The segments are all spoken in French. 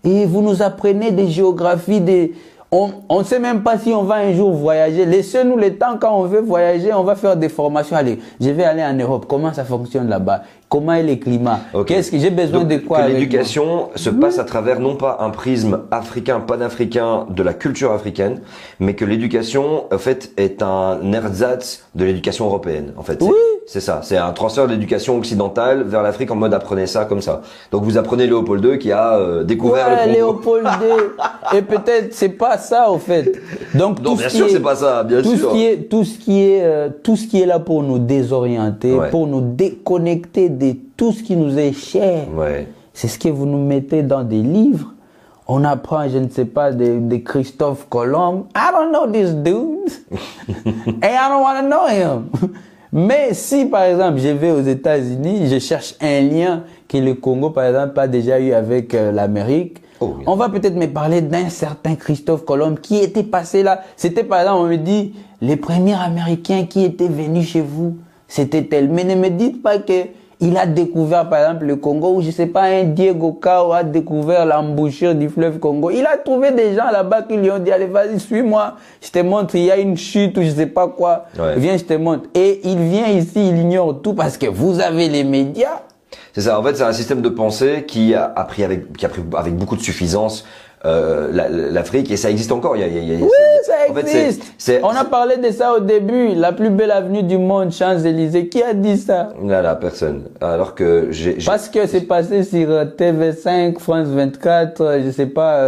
et vous nous apprenez des géographies, on ne sait même pas si on va un jour voyager. Laissez-nous le temps quand on veut voyager, on va faire des formations. Allez, je vais aller en Europe. Comment ça fonctionne là-bas? Comment est le climat? Okay. Qu'est-ce que j'ai besoin de quoi? L'éducation se passe à travers non pas un prisme africain, panafricain de la culture africaine, mais que l'éducation en fait est un ersatz de l'éducation européenne. En fait, oui. C'est ça. C'est un transfert de l'éducation occidentale vers l'Afrique en mode apprenez ça comme ça. Donc vous apprenez Léopold II qui a découvert le Congo. Léopold II. Et peut-être c'est pas ça au fait. Donc non, bien sûr c'est pas ça, bien sûr. Tout ce qui est là pour nous désorienter, ouais. pour nous déconnecter de tout ce qui nous est cher. Ouais. C'est ce que vous nous mettez dans des livres. On apprend, je ne sais pas, de Christophe Colomb. I don't know this dude. And I don't want to know him. Mais si, par exemple, je vais aux États-Unis, je cherche un lien que le Congo, par exemple, a déjà eu avec l'Amérique, on va peut-être me parler d'un certain Christophe Colomb qui était passé là. C'était, par exemple, on me dit, les premiers Américains qui étaient venus chez vous, c'était tel. Mais ne me dites pas que il a découvert, par exemple, le Congo, ou je sais pas, un Diego Cao a découvert l'embouchure du fleuve Congo. Il a trouvé des gens là-bas qui lui ont dit, allez, vas-y, suis-moi. Je te montre, il y a une chute ou je sais pas quoi. Ouais. Viens, je te montre. Et il vient ici, il ignore tout parce que vous avez les médias. C'est ça. En fait, c'est un système de pensée qui a pris avec beaucoup de suffisance l'Afrique, et ça existe encore. Oui, ça existe. On a parlé de ça au début. La plus belle avenue du monde, Champs-Élysées. Qui a dit ça? Là, personne. Alors que parce que c'est passé sur TV5, France 24, je sais pas,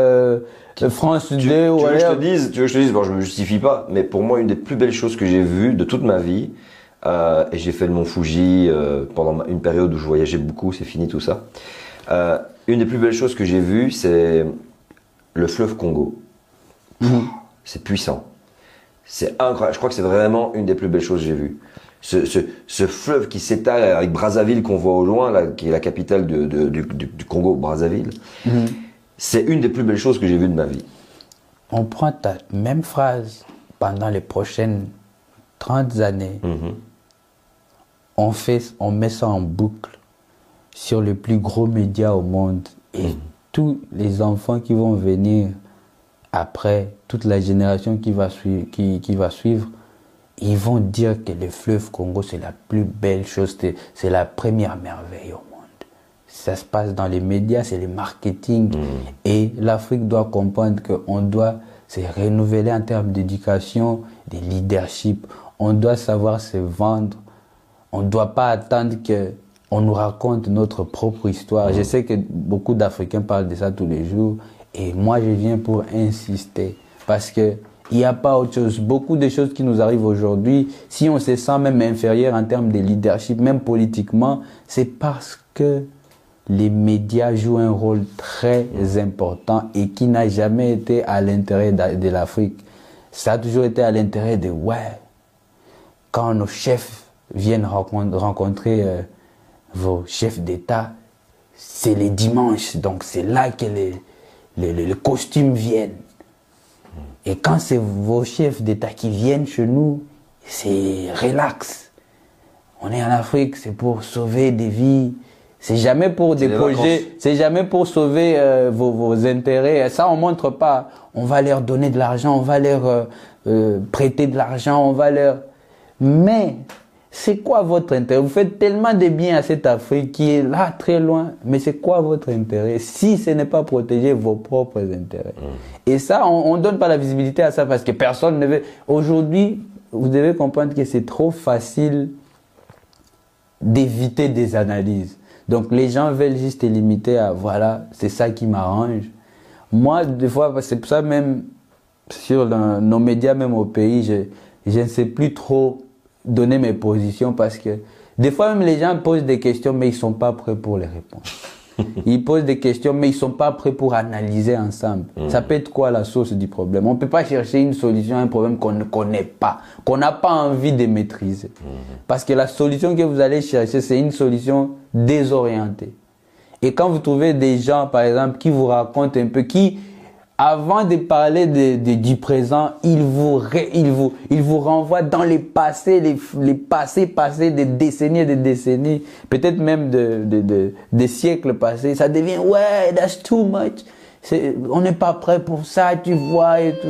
France 2 ou tu veux que je te dise, bon, je me justifie pas, mais pour moi, une des plus belles choses que j'ai vues de toute ma vie, et j'ai fait le Mont Fuji pendant une période où je voyageais beaucoup, c'est fini tout ça. Une des plus belles choses que j'ai vues, c'est le fleuve Congo. C'est puissant. C'est incroyable. Je crois que c'est vraiment une des plus belles choses que j'ai vues. Ce fleuve qui s'étale avec Brazzaville qu'on voit au loin, là, qui est la capitale du Congo, Brazzaville. C'est une des plus belles choses que j'ai vues de ma vie. On prend ta même phrase pendant les prochaines 30 années. On met ça en boucle sur le plus gros média au monde. Et tous les enfants qui vont venir après, toute la génération qui va suivre, ils vont dire que le fleuve Congo, c'est la plus belle chose, c'est la première merveille au monde. Ça se passe dans les médias, c'est le marketing. Et l'Afrique doit comprendre qu'on doit se renouveler en termes d'éducation, de leadership. On doit savoir se vendre. On ne doit pas attendre qu'on nous raconte notre propre histoire. Je sais que beaucoup d'Africains parlent de ça tous les jours. Et moi, je viens pour insister. Parce qu'il n'y a pas autre chose. Beaucoup de choses qui nous arrivent aujourd'hui, si on se sent même inférieur en termes de leadership, même politiquement, c'est parce que les médias jouent un rôle très important et qui n'a jamais été à l'intérêt de l'Afrique. Ça a toujours été à l'intérêt de, quand nos chefs viennent rencontrer vos chefs d'État, c'est les dimanches. Donc c'est là que les costumes viennent. Et quand c'est vos chefs d'État qui viennent chez nous, c'est relax. On est en Afrique, c'est pour sauver des vies. C'est jamais pour des projets, c'est jamais pour sauver vos intérêts. Ça, on montre pas. On va leur donner de l'argent, on va leur prêter de l'argent, on va leur... Mais c'est quoi votre intérêt? Vous faites tellement de bien à cette Afrique qui est là, très loin. Mais c'est quoi votre intérêt si ce n'est pas protéger vos propres intérêts? Et ça, on ne donne pas la visibilité à ça parce que personne ne veut... Aujourd'hui, vous devez comprendre que c'est trop facile d'éviter des analyses. Donc les gens veulent juste limiter à voilà, c'est ça qui m'arrange. Moi, des fois, c'est pour ça même sur nos médias, même au pays, je ne sais plus trop donner mes positions parce que des fois même les gens posent des questions mais ils sont pas prêts pour les répondre. Ils posent des questions mais ils sont pas prêts pour analyser ensemble. Ça peut être quoi la source du problème? On peut pas chercher une solution à un problème qu'on ne connaît pas, qu'on n'a pas envie de maîtriser. Parce que la solution que vous allez chercher, c'est une solution désorientée. Et quand vous trouvez des gens, par exemple, qui vous racontent un peu, qui avant de parler du présent, il vous renvoie dans les passés, les passés des décennies et des décennies, peut-être même des siècles passés. Ça devient, ouais, that's too much. On n'est pas prêt pour ça, tu vois, et tout.